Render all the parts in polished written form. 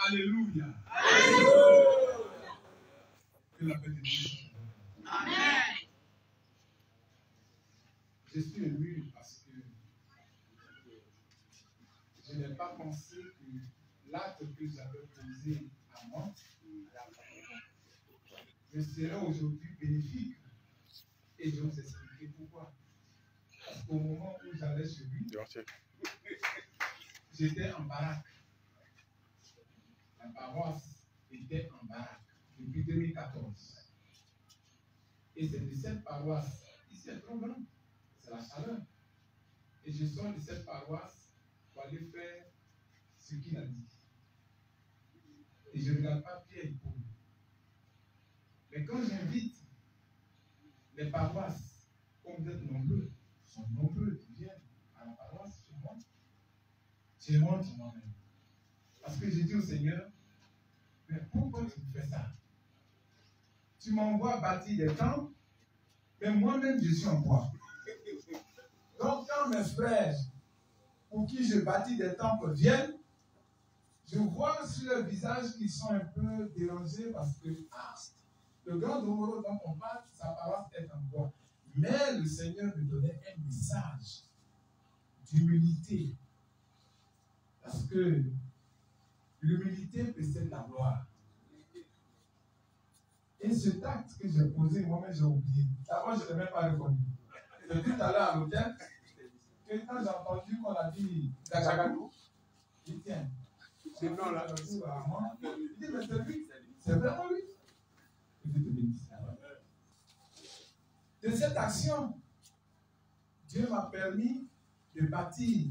Alléluia. Que la paix de Dieu. Amen. Je suis ému parce que je n'ai pas pensé que l'acte que j'avais posé à moi me serait aujourd'hui bénéfique. Et je vais vous expliquer pourquoi. Parce qu'au moment où j'allais chez lui, j'étais en baraque. La paroisse était en baraque depuis 2014. Et c'est de cette paroisse, ici c'est trop grand, c'est la chaleur. Et je sors de cette paroisse pour aller faire ce qu'il a dit. Et je ne regarde pas Pierre et Paul. Mais quand j'invite les paroisses, comme vous êtes nombreux, sont nombreux qui viennent à la paroisse chez moi, je rentre moi-même. Parce que j'ai dit au Seigneur, mais pourquoi tu me fais ça? Tu m'envoies bâtir des temples, mais moi-même je suis en bois. Donc quand mes frères, pour qui je bâtis des temples, viennent, je vois sur leur visage qu'ils sont un peu dérangés parce que le grand Domoro dont on parle, sa paroisse est en bois. Mais le Seigneur me donnait un message d'humilité. Parce que l'humilité précède la gloire. Et cet acte que j'ai posé, moi-même j'ai oublié. D'abord, je ne l'ai même pas reconnu. C'est tout à l'heure à l'hôtel que quand j'ai entendu qu'on a dit Gachagadou, je dis tiens, c'est blanc là. Il dit mais c'est lui, c'est vraiment lui. Que Dieu te bénisse. De cette action, Dieu m'a permis de bâtir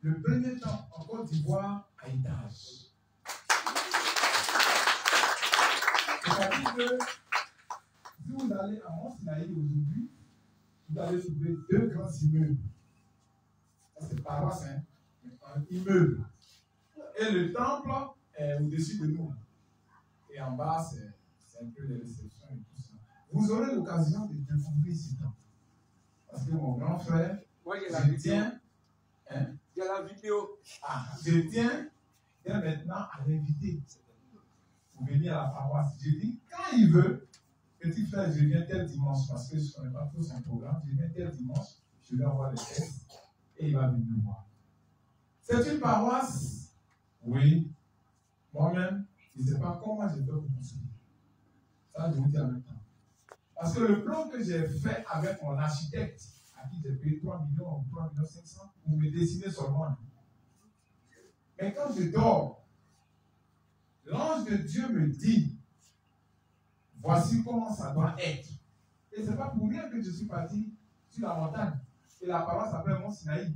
le premier temps en Côte d'Ivoire à étage. C'est-à-dire que si vous allez à Mont-Sinaï aujourd'hui, vous allez trouver deux grands immeubles. Ça c'est paroisse, hein? Un immeuble. Et le temple est au-dessus de nous. Et en bas, c'est un peu les réceptions et tout ça. Vous aurez l'occasion de découvrir ce temple. Parce que mon grand frère, moi, je tiens. Hein? Il y a la vidéo. Je tiens dès maintenant à l'inviter pour venir à la paroisse. Je dis, quand il veut, petit frère, je viens tel dimanche, parce que je ne connais pas trop son programme, je viens tel dimanche, je lui envoie les textes et il va venir me voir. C'est une paroisse, oui, moi-même, je ne sais pas comment je peux vous construire. Ça, je vous dis en même temps. Parce que le plan que j'ai fait avec mon architecte, à qui j'ai payé 3 millions ou 3 millions 500, vous me dessinez seulement. Mais quand je dors, l'ange de Dieu me dit, voici comment ça doit être. Et ce n'est pas pour rien que je suis parti sur la montagne. Et la paroisse s'appelle Mont-Sinaï.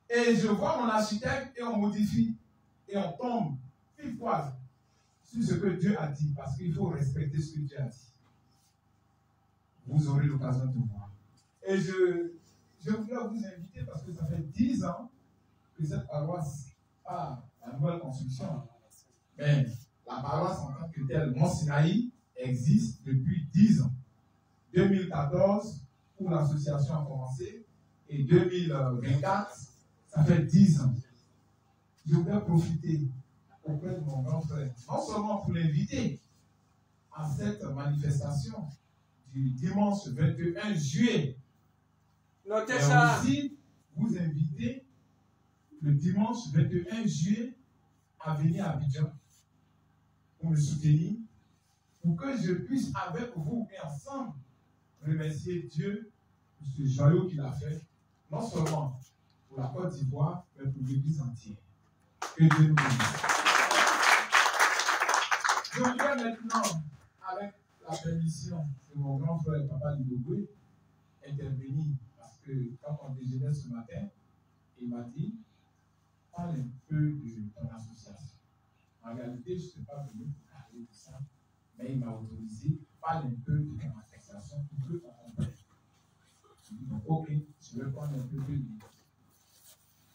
Et je vois mon architecte et on modifie. Et on tombe pile poil sur ce que Dieu a dit. Parce qu'il faut respecter ce que Dieu a dit. Vous aurez l'occasion de voir. Et je voulais vous inviter parce que ça fait 10 ans que cette paroisse a la nouvelle construction. Mais la paroisse en tant que telle, Mont-Sinaï, existe depuis 10 ans. 2014, où l'association a commencé, et 2024, ça fait 10 ans. Je voulais profiter auprès de mon grand frère, non seulement pour l'inviter à cette manifestation du dimanche 21 juillet, notez mais ça. aussi vous inviter le dimanche 21 juillet à venir à Abidjan pour me soutenir, pour que je puisse avec vous et ensemble remercier Dieu pour ce joyau qu'il a fait, non seulement pour la Côte d'Ivoire, mais pour l'Église entière. Que Dieu nous bénisse. Je voudrais maintenant, avec la permission de mon grand frère Papa Lidogwe, intervenir, parce que quand on déjeunait ce matin, il m'a dit, parle un peu de ton association. En réalité, je ne suis pas venu pour parler de ça, mais il m'a autorisé, parle un peu de ton association pour que on comprenne. Donc, ok, je vais prendre un peu de lui.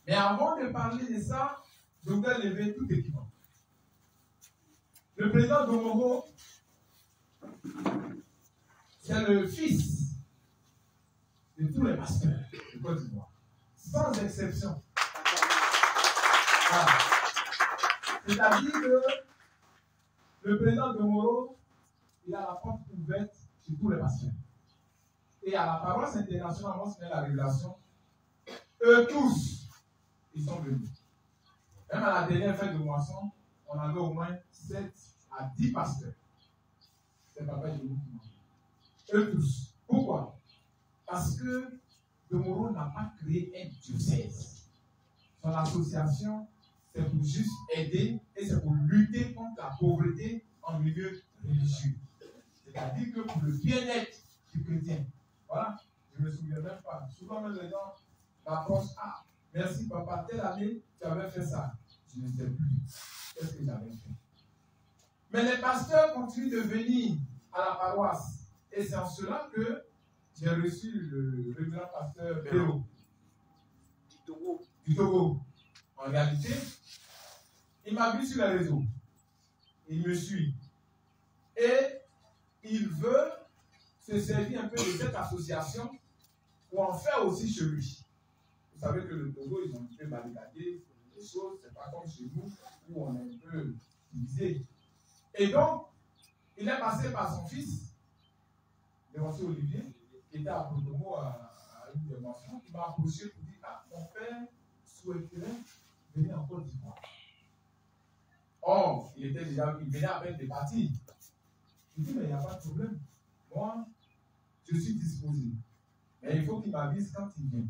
Mais avant de parler de ça, je voudrais lever tout équipement. Le président Domoro, c'est le fils de tous les pasteurs de Côte d'Ivoire, sans exception. Voilà. C'est-à-dire que le président de Moro, il a la porte ouverte sur tous les pasteurs. Et à la paroisse internationale, moi, c'est la révélation. Eux tous, ils sont venus. Même à la dernière fête de moisson, on avait au moins 7 à 10 pasteurs. C'est papa qui nous dit. Eux tous. Pourquoi? Parce que De Moro n'a pas créé un diocèse. Son association, c'est pour juste aider et c'est pour lutter contre la pauvreté en milieu religieux. C'est-à-dire que pour le bien-être du chrétien. Voilà, je ne me souviens même pas. Souvent même les gens m'approchent. Ah, merci papa, telle année tu avais fait ça. Je ne sais plus. Qu'est-ce que j'avais fait? Mais les pasteurs continuent de venir à la paroisse. Et c'est en cela que j'ai reçu le révérend pasteur Péro du Togo. En réalité, il m'a vu sur les réseaux. Il me suit. Et il veut se servir un peu de cette association pour en faire aussi chez lui. Vous savez que le Togo, ils ont un peu barricadé les choses. C'est pas comme chez nous où on est un peu divisé. Et donc, il est passé par son fils, le monsieur Olivier, qui était à Protomo à une démonstration, qui m'a approché pour dire: ah, mon père souhaiterait venir en Côte d'Ivoire. Or, il venait à peine de partir. Je dis: mais il n'y a pas de problème. Moi, je suis disposé. Mais il faut qu'il m'avise quand il vient.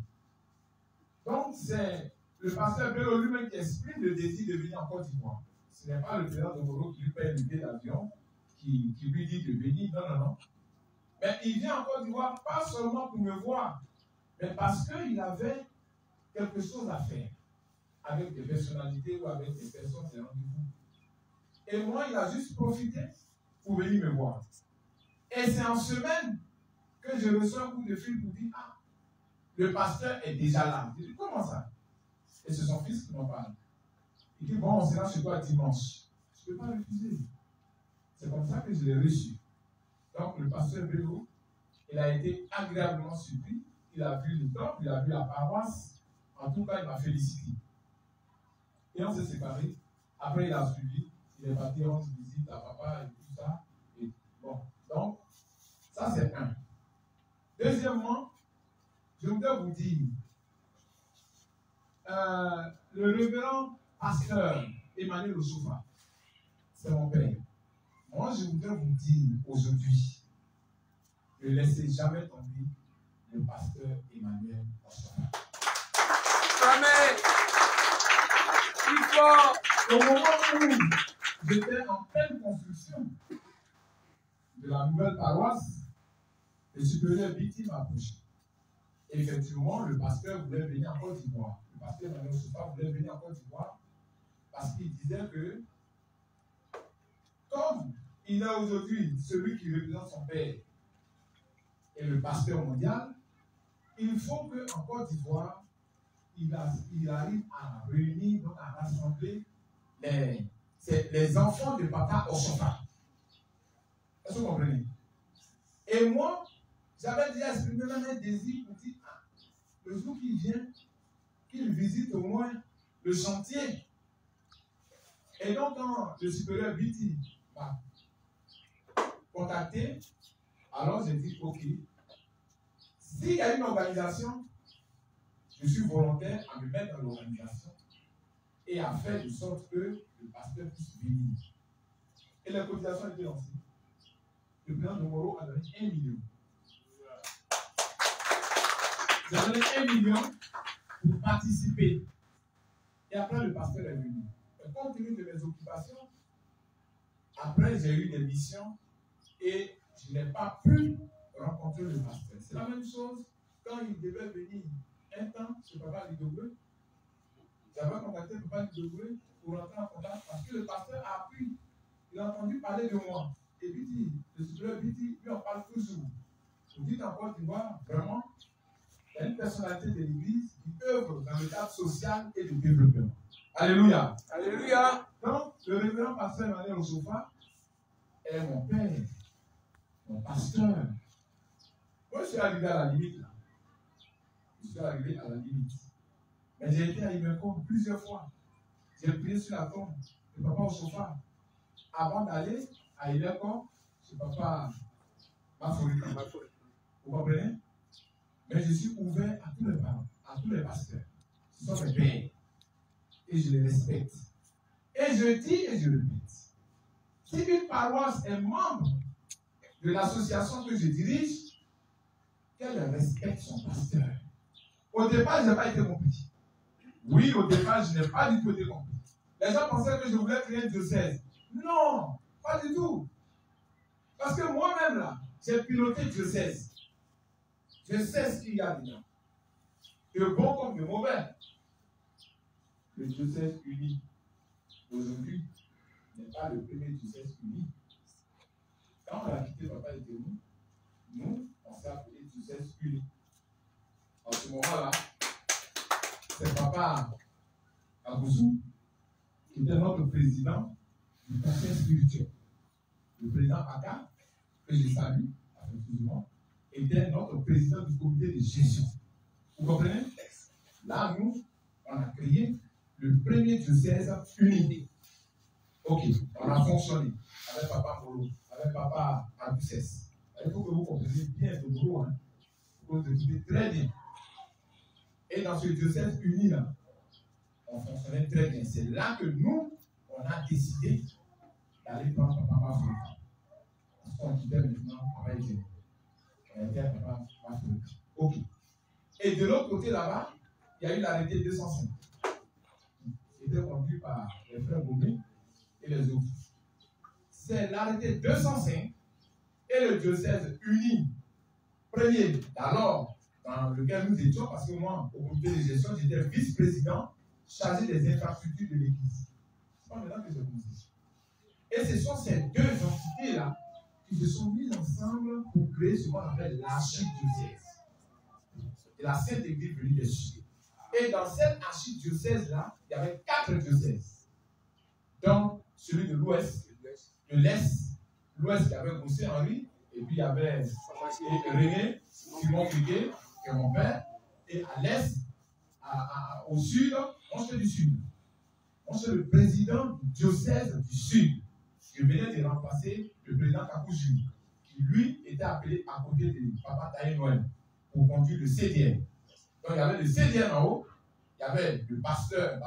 Donc, c'est le pasteur Bélo lui-même qui exprime le désir de venir en Côte d'Ivoire. Ce n'est pas le président de Moro qui lui paye le billet d'avion, qui lui dit de venir. Non, non, non. Mais il vient en Côte d'Ivoire pas seulement pour me voir, mais parce qu'il avait quelque chose à faire avec des personnalités ou avec des personnes des rendez-vous. Et moi, il a juste profité pour venir me voir. Et c'est en semaine que je reçois un coup de fil pour dire: ah, le pasteur est déjà là. Je dis: comment ça? Et c'est son fils qui m'en parle. Il dit: bon, on sera chez toi dimanche. Je ne peux pas refuser. C'est comme ça que je l'ai reçu. Donc, le pasteur Bélo, il a été agréablement surpris. Il a vu le temple, il a vu la paroisse. En tout cas, il m'a félicité. Et on s'est séparés. Après, il a suivi. Il est parti rendre visite à papa et tout ça. Et bon, donc, ça c'est un. Deuxièmement, je voudrais vous dire, le révérend pasteur Emmanuel Osoufa, c'est mon père. Moi, je voudrais vous dire aujourd'hui, ne laissez jamais tomber le pasteur Emmanuel Osoufa. Amen. Il faut. Au moment où j'étais en pleine construction de la nouvelle paroisse, le supérieur Biti m'a approché. Effectivement, le pasteur voulait venir en Côte d'Ivoire. Le pasteur Emmanuel Osoufa voulait venir en Côte d'Ivoire parce qu'il disait que, comme il a aujourd'hui celui qui représente son père et le pasteur mondial, il faut qu'en Côte d'Ivoire, il arrive à réunir, donc à rassembler les enfants de papa Osoufa. Est-ce que vous comprenez? Et moi, j'avais déjà exprimé même un désir pour dire: ah, le jour qu'il vient, qu'il visite au moins le chantier. Et donc, quand le supérieur Biti m'a contacté, alors j'ai dit: ok, s'il y a une organisation, je suis volontaire à me mettre dans l'organisation et à faire de sorte que le pasteur puisse venir. Et la cotisation a été lancée. Le président de Moro a donné 1 million. J'ai donné 1 million pour participer. Et après, le pasteur est venu. Et compte tenu de mes occupations, après, j'ai eu des missions et je n'ai pas pu rencontrer le pasteur. C'est la même chose quand il devait venir un temps chez papa Lidogwe. J'avais contacté papa Lidogwe pour rentrer en contact parce que le pasteur a appris. Il a entendu parler de moi. Et Biti, le supérieur Biti, lui en parle toujours. Vous dites en Côte d'Ivoire, vraiment, il y a une personnalité de l'Église qui œuvre dans le cadre social et de développement. Alléluia. Alléluia. Donc, le révérend pasteur Emmanuel Osoufa est mon père, mon pasteur. Moi, je suis arrivé à la limite là. Je suis arrivé à la limite. Mais j'ai été à Imeco plusieurs fois. j'ai prié sur la tombe de papa au chauffard. Avant d'aller à Ileko, chez papa Mafourika. Vous comprenez? Mais je suis ouvert à tous les parents, à tous les pasteurs. Ce sont mes pères. Et je les respecte. Et je dis et je répète. Si une paroisse est membre de l'association que je dirige, qu'elle respecte son pasteur. Au départ, je n'ai pas été compris. Oui, au départ, je n'ai pas du tout été compris. Les gens pensaient que je voulais créer un diocèse. Non, pas du tout. Parce que moi-même, là, j'ai piloté le diocèse. Je sais ce qu'il y a dedans. De bon comme de mauvais. Le diocèse uni, aujourd'hui, n'est pas le premier diocèse uni. Quand on a quitté Papa et Théo, nous, on s'est appelé diocèse uni. En ce moment-là, c'est Papa Abouzou qui était notre président du conseil spirituel. Le président Aka, que je salue, affectueusement, était notre président du comité de gestion. Vous comprenez? Là, nous, on a créé le premier diocèse uni. Ok, on a fonctionné avec Papa Molo, avec Papa Aboussès. Il faut que vous compreniez bien le boulot, hein. Il faut que vous écoutez très bien. Et dans ce diocèse uni-là, on fonctionnait très bien. C'est là que nous, on a décidé d'aller prendre Papa Mafrika. Parce qu'on quittait maintenant Papa Etienne. On était à Papa Mafrika. Ok. Et de l'autre côté là-bas, il y a eu l'arrêté 205. Qui était conduit par les frères Gomé et les autres. C'est l'arrêté 205 et le diocèse uni, premier, alors, dans lequel nous étions, parce que moi, au comité de gestion, j'étais vice-président chargé des infrastructures de l'église. C'est pas maintenant que j'ai commencé. Et ce sont ces deux entités-là qui se sont mises ensemble pour créer ce qu'on appelle l'archidiocèse. Et la Sainte Église venue des cieux. Et dans cette archidiocèse-là, il y avait 4 diocèses. Donc, celui de l'Ouest, de l'Est, l'Ouest, il y avait Goussé Henri, et puis il y avait René, Simon Guiguet, qui est mon père, et à l'Est, au Sud, moi je suis du Sud. Moi je suis le président du diocèse du Sud. Je venais de remplacer le président Kakoujou, qui lui était appelé à côté de Papa Taï Noël pour conduire le CDN. Donc il y avait le CDN en haut, il y avait le pasteur,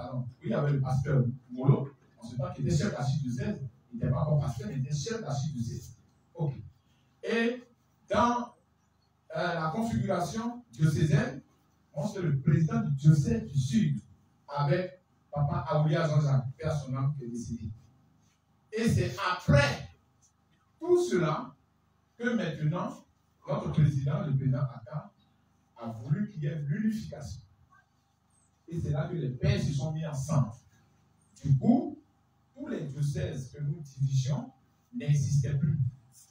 il y avait le pasteur Molo, en ce temps qui était chef d'archidiocèse, il n'était pas encore pasteur, il était chef d'archidiocèse. Ok. Et dans la configuration diocésaine, moi je suis le président du diocèse du Sud, avec Papa Aoulia Jean-Jacques, père son âme qui est décédé. Et c'est après tout cela que maintenant, notre président, le président Aka, a voulu qu'il y ait l'unification. Et c'est là que les pères se sont mis ensemble. Du coup, tous les diocèses que nous dirigeons n'existaient plus.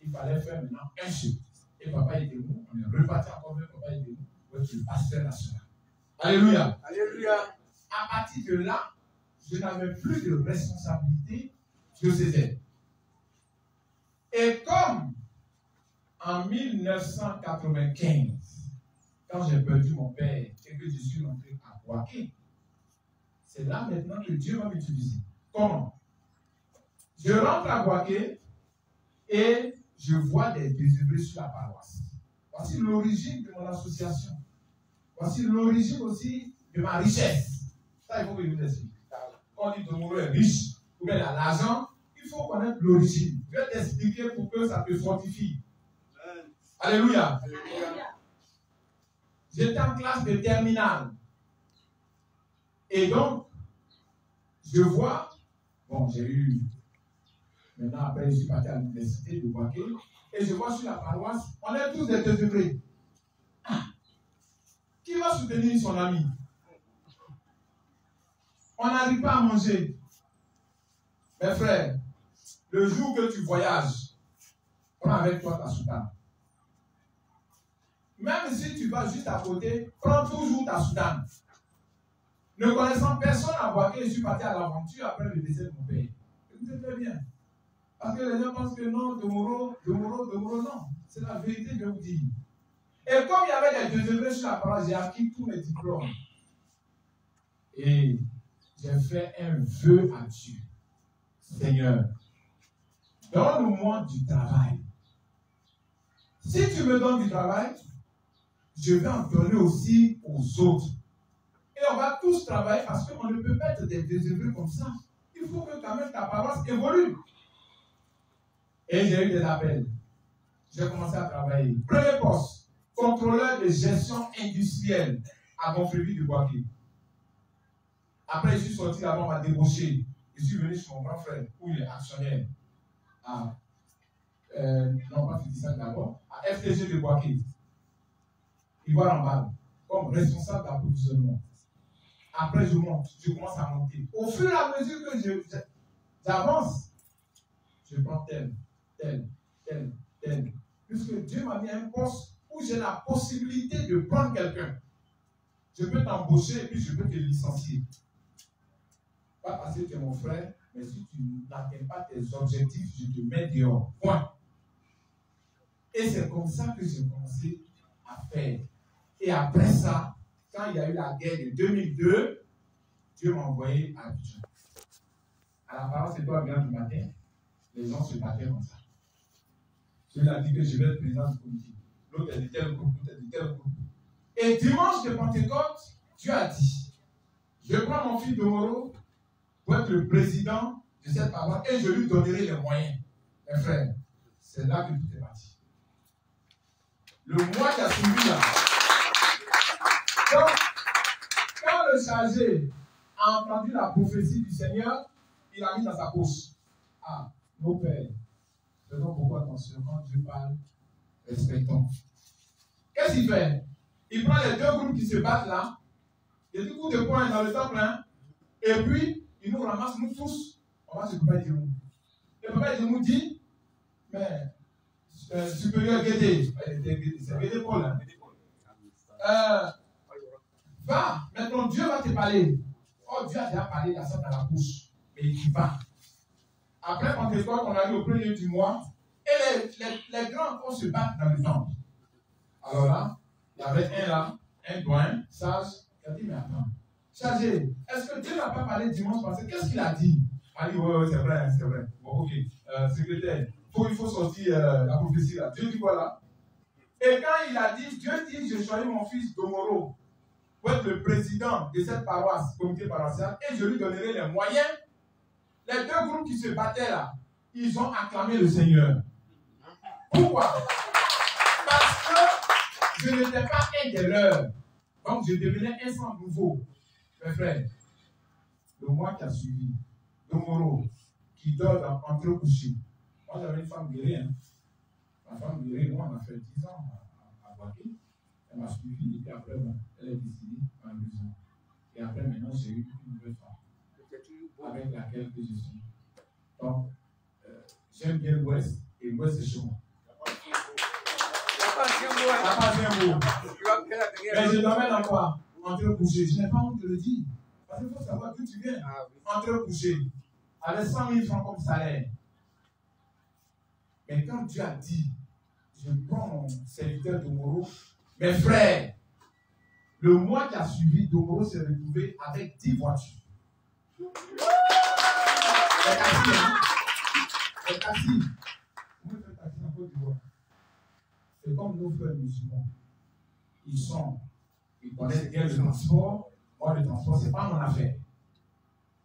Il fallait faire maintenant un seul. Et Papa était où? On est reparti encore même Papa était où? Pour être le pasteur national. Alléluia. Alléluia. À partir de là, je n'avais plus de responsabilité diocésaine. Et comme en 1995, quand j'ai perdu mon père et que je suis rentré à Boaké, c'est là maintenant que Dieu va m'utiliser. Comment? Je rentre à Boaké et je vois des désœuvrés sur la paroisse. Voici l'origine de mon association. Voici l'origine aussi de ma richesse. Ça, il faut que je vous explique. Quand on dit que Domoro est riche, ou bien il a l'argent, il faut connaître l'origine. Je vais t'expliquer pour que ça te fortifie. Alléluia. Alléluia. J'étais en classe de terminale. Et donc, je vois, bon, j'ai eu, maintenant après, je suis parti à l'université de Boaké, et je vois sur la paroisse, on est tous des désœuvrés. Ah, qui va soutenir son ami? On n'arrive pas à manger. Mes frères, le jour que tu voyages, prends avec toi ta soutane. Même si tu vas juste à côté, prends toujours ta soutane. Ne connaissant personne à Boaké, je suis parti à l'aventure après le décès de mon père. Écoutez très bien. Parce que les gens pensent que non, Domoro, non. C'est la vérité que je vous dis. Et comme il y avait des désœuvrés sur la parole, j'ai acquis tous mes diplômes. Et j'ai fait un vœu à Dieu. Seigneur, donne-moi du travail. Si tu me donnes du travail, je vais en donner aussi aux autres. Et on va tous travailler parce qu'on ne peut pas être des désœuvrés comme ça. Il faut que quand même ta paroisse évolue. Et j'ai eu des appels. J'ai commencé à travailler. Premier poste, contrôleur de gestion industrielle à Montpellier de Boaké. Après, je suis sorti là-bas, on m'a débauché. Je suis venu chez mon grand frère, où il est actionnaire. Non, pas Fidisac d'abord, à FTG de Boaké. Ivoire en balle, comme responsable d'approvisionnement. Après, je monte, je commence à monter. Au fur et à mesure que j'avance, je prends tel. Puisque Dieu m'a mis un poste où j'ai la possibilité de prendre quelqu'un. Je peux t'embaucher et puis je peux te licencier. Pas parce que tu es mon frère, mais si tu n'atteins pas tes objectifs, je te mets dehors. Point. Et c'est comme ça que j'ai commencé à faire. Et après ça, quand il y a eu la guerre de 2002, Dieu m'a envoyé à Abidjan. À la parole, c'est toi bien du matin. Les gens se battaient comme ça. Celui a dit que je vais être président du comité. L'autre est de tel groupe, l'autre est de tel groupe. Et dimanche de Pentecôte, Dieu a dit, je prends mon fils Domoro pour être le président de cette paroisse et je lui donnerai les moyens. Mes frères, c'est là que tout est parti. Le mois qui a suivi là. Donc, quand le chargé a entendu la prophétie du Seigneur, il a mis dans sa poche. Ah, nos pères, faisons beaucoup attention. Quand Dieu parle, respectons. Qu'est-ce qu'il fait? Il prend les deux groupes qui se battent là, il dit coup de poing dans le temple, hein, et puis il nous ramasse, nous tous, on va se couper du mou. Le papa du mou dit, mais supérieur Guédé, c'est Guédé Paul, hein. Va, maintenant Dieu va te parler. Oh, Dieu a déjà parlé, il a ça dans la bouche, mais il dit pas. Après Pentecôte, on arrive au premier du mois, et les grands vont se battre dans le temple. Alors là, il y avait un là, un doyen, sage, il a dit, mais attends, chargé, est-ce que Dieu n'a pas parlé dimanche passé? Qu'est-ce qu'il a dit? Il a dit, oui, c'est vrai, c'est vrai. Bon, ok, secrétaire, il faut sortir la prophétie là. Dieu dit quoi là? Et quand il a dit, Dieu dit, je choisis mon fils Domoro pour être le président de cette paroisse, comité paroissial, et je lui donnerai les moyens. Les deux groupes qui se battaient là, ils ont acclamé le Seigneur. Pourquoi? Parce que je n'étais pas un des leurs. Donc je devenais un sang nouveau. Mes frères, le mois qui a suivi, Domoro, qui dort entre couchés. Moi j'avais une femme guérie. Hein. Ma femme guérie, moi on a fait 10 ans à Boaké. Elle m'a suivi et puis après, bon, elle est décidée à la maison. Et après, maintenant, j'ai eu une nouvelle femme avec laquelle je suis. Donc, j'aime bien l'Ouest et l'Ouest c'est chez moi. Mais je dormais dans quoi? Entre couchés. Je n'ai pas honte de le dire. Parce qu'il faut savoir d'où tu viens. Entre couchés. Avec 100 000 francs comme salaire. Mais quand Dieu a dit, je prends mon serviteur Domoro, mes frères, le mois qui a suivi, Domoro s'est retrouvé avec 10 voitures. Les taxis, hein? Les taxis. Comment il fait taxi en Côte d'Ivoire? C'est comme nos frères musulmans. Ils connaissent bien le transport. Moi, le transport, ce n'est pas mon affaire.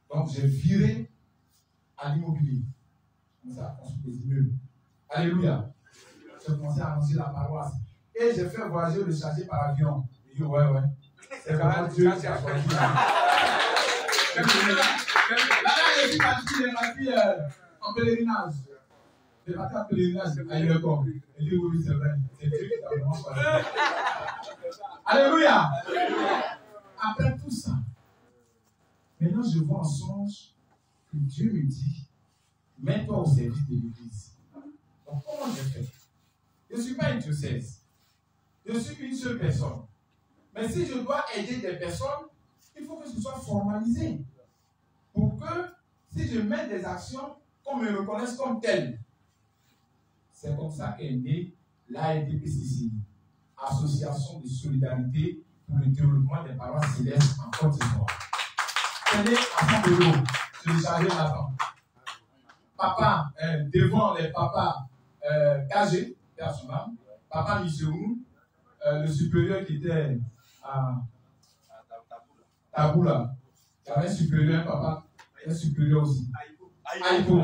Donc, j'ai viré à l'immobilier. Comme ça, on se pose mieux. Alléluia. J'ai commencé à annoncer la paroisse. Et j'ai fait voyager le chargé par avion. Il dit, ouais. C'est vraiment Dieu qui a choisi. Là, je suis parti en pèlerinage. J'ai parti en pèlerinage à Yoko. Il dit, oui, c'est vrai. C'est Dieu qui t'a vraiment choisi. Alléluia. Après tout ça, maintenant je vois en songe que Dieu me dit, mets-toi au service de l'Église. Donc comment je fais? Je ne suis pas un diocèse. Je suis une seule personne. Mais si je dois aider des personnes, il faut que ce soit formalisé. Pour que, si je mets des actions, qu'on me reconnaisse comme tel. C'est comme ça qu'est née l'AEDPCC, Association de solidarité pour le développement des paroisses célestes en Côte d'Ivoire. amené à 100 euros. Je lui chargeais l'argent. Papa, devant les papas KG, personnel, papa Michou, le supérieur qui était à Taboula, il y avait un supérieur, papa, un supérieur aussi. Aïpo.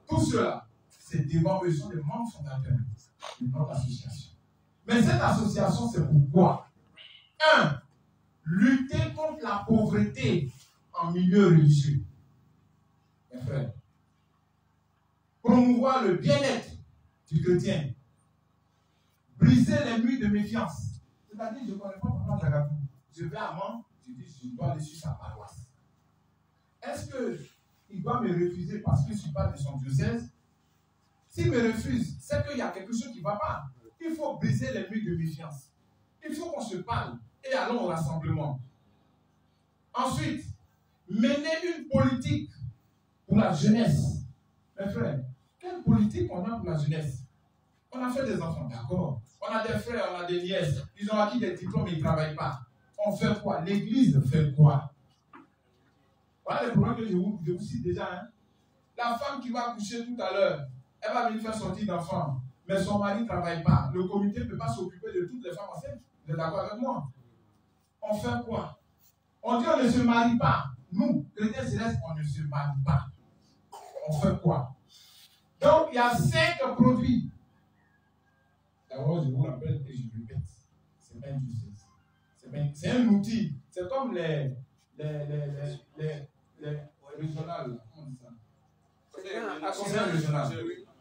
Tout cela, c'est devant eux, sont des membres fondateurs de notre association. Mais cette association, c'est pourquoi 1. Lutter contre la pauvreté en milieu religieux. Mes frères. Promouvoir le bien-être du chrétien. Briser les murs de méfiance. C'est-à-dire, je ne connais pas Papa Jagabou. Je vais à Mans, je dis, je dois aller sur sa paroisse. Est-ce qu'il doit me refuser parce que je ne suis pas de son diocèse? S'il me refuse, c'est qu'il y a quelque chose qui ne va pas. Il faut briser les murs de méfiance. Il faut qu'on se parle et allons au rassemblement. Ensuite, mener une politique pour la jeunesse. Mes frères, quelle politique on a pour la jeunesse? On a fait des enfants, d'accord. On a des frères, on a des nièces. Ils ont acquis des diplômes, mais ils ne travaillent pas. On fait quoi? L'église fait quoi? Voilà les problèmes que je vous cite déjà. Hein? La femme qui va accoucher tout à l'heure, elle va venir faire sortir d'enfants, mais son mari ne travaille pas. Le comité ne peut pas s'occuper de toutes les femmes enceintes. Vous êtes d'accord avec moi? On fait quoi? On dit on ne se marie pas. Nous, chrétiens célestes, on ne se marie pas. On fait quoi? Donc, il y a 5 produits. D'abord, je vous rappelle et je répète. C'est pas une justice. C'est un outil. C'est comme les régionales. Comment on dit ça? Conseil régional.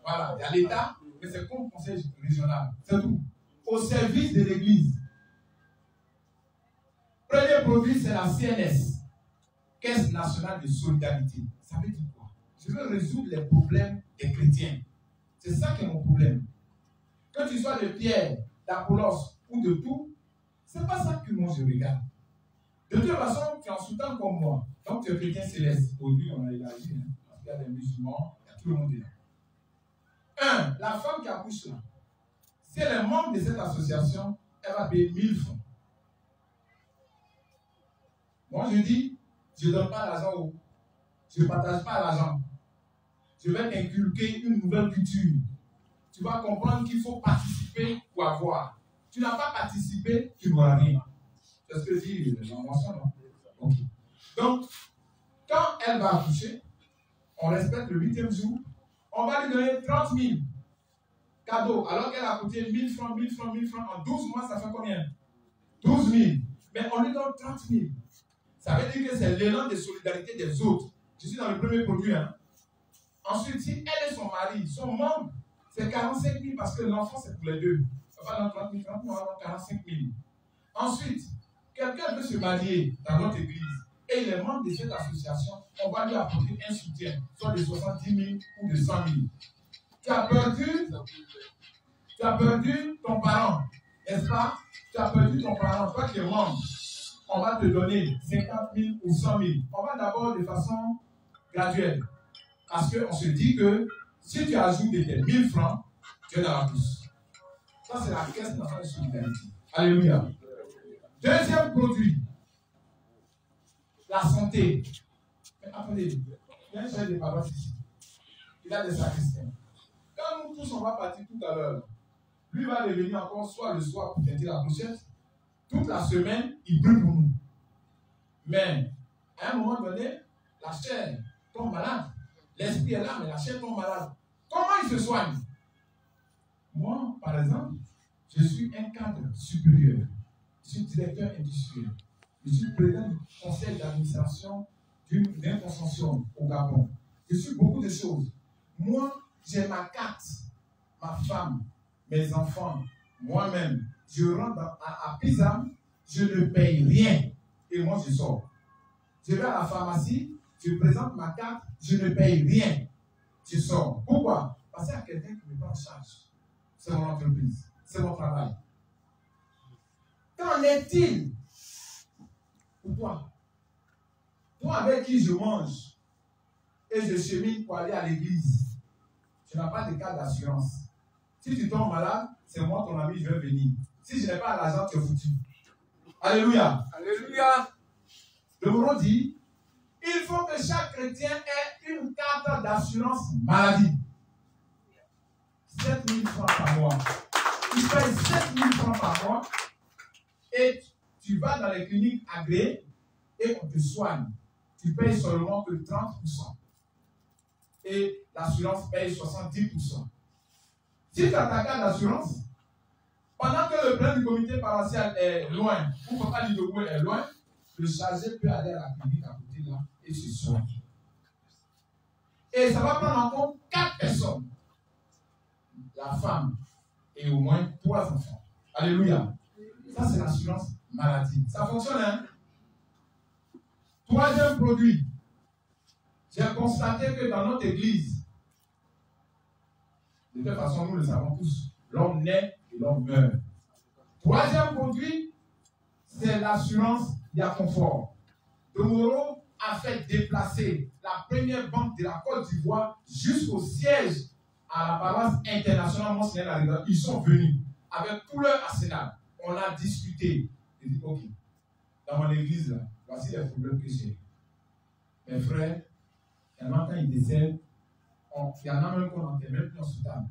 Voilà, il y a l'État, mais c'est comme conseil régional. C'est tout. Au service de l'Église. Premier produit, c'est la CNS. Caisse nationale de solidarité. Ça veut dire quoi? Je veux résoudre les problèmes des chrétiens. C'est ça qui est mon problème. Que tu sois de Pierre, d'Apollos ou de tout, c'est pas ça que moi je regarde. De toute façon, tu es en Soudan comme moi. Donc tu es chrétien céleste. Aujourd'hui, on a élargi. Hein, parce qu'il y a des musulmans, il y a tout le monde là. 1. La femme qui accouche là, si elle est membre de cette association, elle va payer 1000 francs. Moi, je dis, je ne donne pas l'argent, je ne partage pas l'argent. Je vais t'inculquer une nouvelle culture. Tu vas comprendre qu'il faut participer pour avoir. Tu n'as pas participé, tu n'auras rien. C'est ce que dit l'invention, non? Okay. Donc, quand elle va accoucher, on respecte le 8e jour, on va lui donner 30 000 cadeaux, alors qu'elle a coûté 1000 francs, 1000 francs, 1000 francs. En 12 mois, ça fait combien? 12 000. Mais on lui donne 30 000. Ça veut dire que c'est l'élan de solidarité des autres. Je suis dans le premier produit. Hein. Ensuite, si elle et son mari sont membres, c'est 45 000 parce que l'enfant, c'est pour les deux. On va dans 30 000 francs, on va dans 45 000. Ensuite, quelqu'un veut se marier dans notre église et il est membre de cette association, on va lui apporter un soutien, soit de 70 000 ou de 100 000. Tu as perdu ton parent, n'est-ce pas? Tu as perdu ton parent, toi qui es membre. On va te donner 50 000 ou 100 000. On va d'abord de façon graduelle. Parce qu'on se dit que si tu ajoutes tes 1000 francs, tu es dans la pousse. Ça, c'est la caisse nationale de solidarité. Alléluia. Deuxième produit, la santé. Mais attendez, il y a un chef de paroisse ici. Il a des sacristains. Quand nous tous, on va partir tout à l'heure, lui va revenir encore soit le soir pour tenter la brochette. Toute la semaine, il brûle pour nous. Mais, à un moment donné, la chair tombe malade. L'esprit est là, mais la chair tombe malade. Comment il se soigne? Moi, par exemple, je suis un cadre supérieur. Je suis directeur industriel. Je suis président du conseil d'administration d'un consortium au Gabon. Je suis beaucoup de choses. Moi, j'ai ma carte, ma femme, mes enfants, moi-même. Je rentre à Pisam, je ne paye rien. Et moi, je sors. Je vais à la pharmacie, je présente ma carte, je ne paye rien. Je sors. Pourquoi? Parce qu'il y a quelqu'un qui me prend en charge. C'est mon entreprise. C'est mon travail. Qu'en est-il pour toi? Toi avec qui je mange et je chemine pour aller à l'église, tu n'as pas de carte d'assurance. Si tu tombes malade, c'est moi ton ami, je vais venir. Si je n'ai pas l'argent, tu es foutu. Alléluia. Alléluia. Le Moreau dit, Il faut que chaque chrétien ait une carte d'assurance maladie. 7 000 francs par mois. Tu payes 7 000 francs par mois et tu vas dans les cliniques agréées et on te soigne. Tu payes seulement que 30%. Et l'assurance paye 70%. Si tu as ta carte d'assurance, pendant que le plan du comité paroissial est loin, ou Papa Lidogou est loin, le chargé peut aller à la clinique à côté là et se soigner. Et ça va prendre en compte 4 personnes. La femme et au moins 3 enfants. Alléluia. Ça, c'est l'assurance maladie. Ça fonctionne, hein? Troisième produit. J'ai constaté que dans notre église, de toute façon, nous le savons tous, l'homme naît et l'homme meurt. Troisième produit, c'est l'assurance Diaconfort. Domoro a fait déplacer la première banque de la Côte d'Ivoire jusqu'au siège à la paroisse internationale Monseigneur Larida. Ils sont venus avec tout leur arsenal. On a discuté. J'ai dit, ok, dans mon église, là, voici les problèmes que j'ai. Mes frères, il y en a quand ils décèdent, il y en a même qu'on n'enterre même plus en soutane.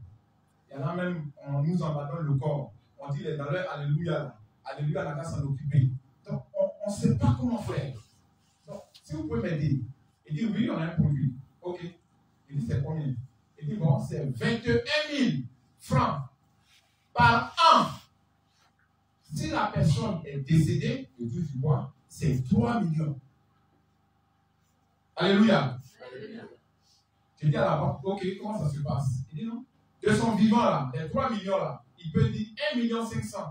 Il y en a même, on nous abandonne le corps. On dit dans leur Alléluia, là. Alléluia, la grâce s'en occuper. Donc, on ne sait pas comment faire. Donc, si vous pouvez m'aider, il dit oui, on a un produit. Ok. Il dit c'est combien? Il dit bon, c'est 21 000 francs par an. Si la personne est décédée, le Dieu du bois, c'est 3 millions. Alléluia. Je dis à la banque, ok, comment ça se passe? Il dit non. De son vivant là, les 3 millions là, il peut dire 1 500 000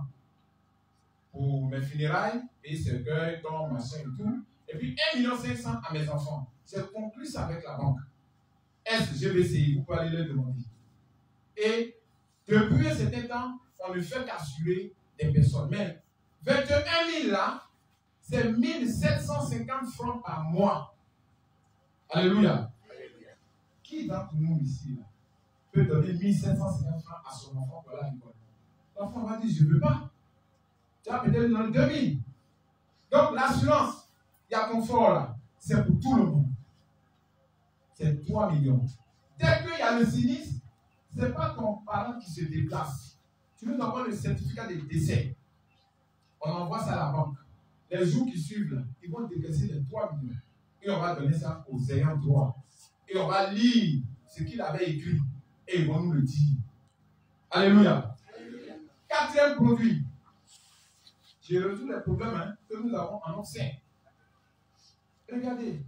pour mes funérailles, et cercueil, tombe, machin et tout. Et puis 1 500 000 à mes enfants. J'ai conclu ça avec la banque. SGBCI, vous pouvez aller leur demander. Et depuis un certain temps, on ne fait qu'assurer des personnes. Mais 21 000 là, c'est 1 750 francs par mois. Alléluia. Qui d'entre nous ici là, peut donner 1 750 francs à son enfant pour aller à l'école? L'enfant va dire, je ne veux pas. Tu vas peut-être donner 2 000. Donc l'assurance, il y a confort là, c'est pour tout le monde. C'est 3 millions. Dès qu'il y a le sinistre, ce n'est pas ton parent qui se déplace. Tu nous envoies le certificat de décès. On envoie ça à la banque. Les jours qui suivent, là, ils vont décaisser les 3 millions. Et on va donner ça aux ayants droit. Et on va lire ce qu'il avait écrit. Et ils vont nous le dire. Alléluia. Quatrième produit. J'ai résolu les problèmes que nous avons en notre sein. Regardez.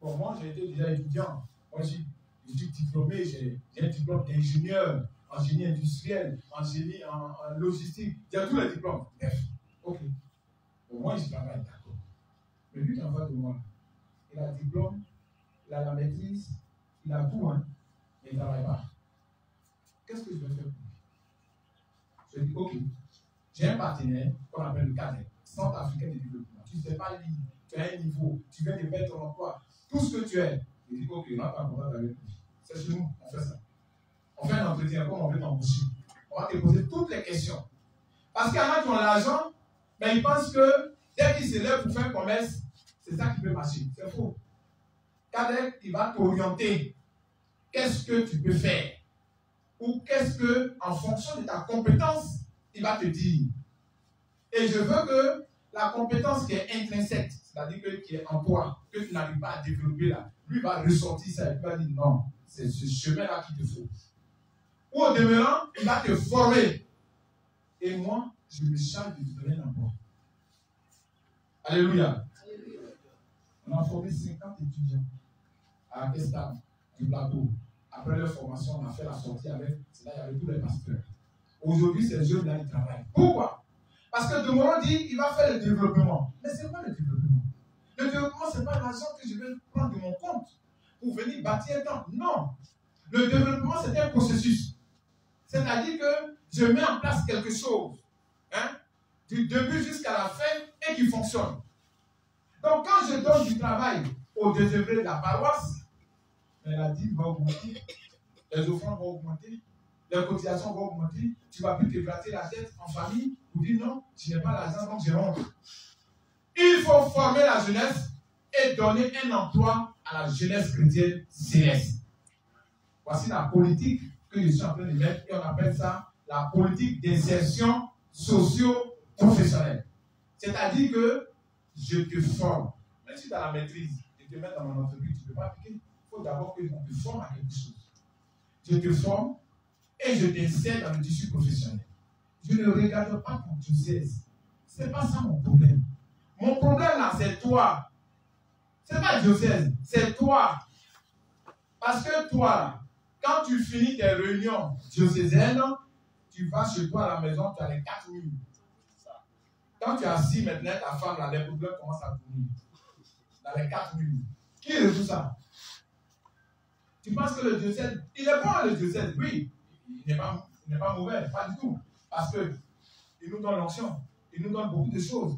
Bon, moi, j'ai été déjà étudiant. Moi, je suis diplômé. J'ai un diplôme d'ingénieur, en génie industriel, en génie en logistique. J'ai tous les diplômes. Bref. Ok. Au moins, je travaille, d'accord. Mais lui qui est en face de moi, il a le diplôme, il a la maîtrise, il a tout, mais il ne travaille pas. Qu'est-ce que je vais faire pour lui? Je dis, ok, j'ai un partenaire qu'on appelle le CADEC, Centre africain de développement. Tu ne sais pas lire, tu as un niveau, tu viens de mettre ton emploi, tout ce que tu es. Je dis, ok, on n'a pas contact avec lui. C'est chez nous, on fait ça. On fait un entretien, comme on veut t'embaucher. On va te poser toutes les questions. Parce qu'il y en a qui ont l'argent, mais ils pensent que dès qu'ils se lèvent pour faire un commerce, c'est ça qui peut marcher. C'est faux. Kadek, il va t'orienter. Qu'est-ce que tu peux faire? Ou qu'est-ce que, en fonction de ta compétence, il va te dire. Et je veux que la compétence qui est intrinsèque, c'est-à-dire qui est en toi, que tu n'arrives pas à développer là, lui va ressortir ça et il va dire non, c'est ce chemin-là qu'il te faut. Ou au demeurant, il va te former. Et moi, je me charge de te donner un emploi. Alléluia. On a formé 50 étudiants à Kestam, du plateau. Après leur formation, on a fait la sortie avec, c'est là il y avait tous les pasteurs. Aujourd'hui, ces jeunes-là, ils travaillent. Pourquoi? Parce que Domoro dit, il va faire le développement. Mais ce n'est pas le développement. Le développement, ce n'est pas l'argent que je vais prendre de mon compte pour venir bâtir un temple. Non. Le développement, c'est un processus. C'est-à-dire que je mets en place quelque chose, du début jusqu'à la fin, et qui fonctionne. Donc, quand je donne du travail aux désœuvrés de la paroisse, la dîme va augmenter, les offrandes vont augmenter, les cotisations vont augmenter, tu ne vas plus te gratter la tête en famille pour dire non, je n'ai pas l'argent, donc j'ai honte. Il faut former la jeunesse et donner un emploi à la jeunesse chrétienne céleste. Voici la politique que je suis en train de mettre et on appelle ça la politique d'insertion socio-professionnelle. C'est-à-dire que je te forme. Même si tu as la maîtrise, je te mets dans mon entreprise, tu ne peux pas appliquer. Il faut d'abord que on te forme à quelque chose. Je te forme et je t'insère dans le tissu professionnel. Je ne regarde pas ton diocèse. Ce n'est pas ça mon problème. Mon problème là, c'est toi. Ce n'est pas le diocèse, c'est toi. Parce que toi, là, quand tu finis tes réunions diocésaines, tu vas chez toi à la maison, tu as les 4 000. Quand tu as assis maintenant ta femme, là, les problèmes commencent à tourner. Dans les 4 000. Qui résout ça? Tu penses que le diocèse, il est bon le diocèse, oui. Il n'est pas mauvais, pas du tout. Parce qu'il nous donne l'onction, il nous donne beaucoup de choses.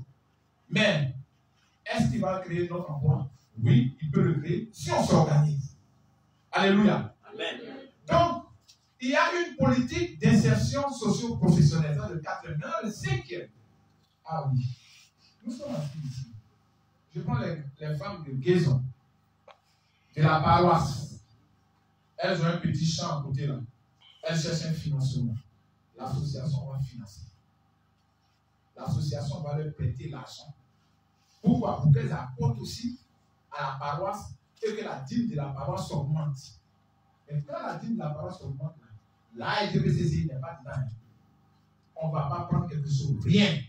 Mais, est-ce qu'il va créer notre emploi? Oui, il peut le créer si on s'organise. Alléluia. Amen. Donc, il y a une politique d'insertion socio-professionnelle. Dans le 4e, maintenant le 5e. Ah oui, nous sommes assis ici. Je prends les femmes de Guézon, de la paroisse. Elles ont un petit champ à côté là. Elles cherchent un financement. L'association va financer. L'association va leur prêter l'argent. Pourquoi? Pour qu'elles apportent aussi à la paroisse et que la dîme de la paroisse augmente. Et quand la dîme de la paroisse augmente, là, l'AEDPCCI n'est pas dedans. On ne va pas prendre quelque chose. Rien.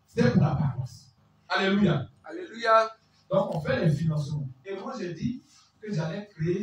C'est pour la paroisse. Alléluia. Alléluia. Donc, on fait les financements. Et moi, j'ai dit que j'allais créer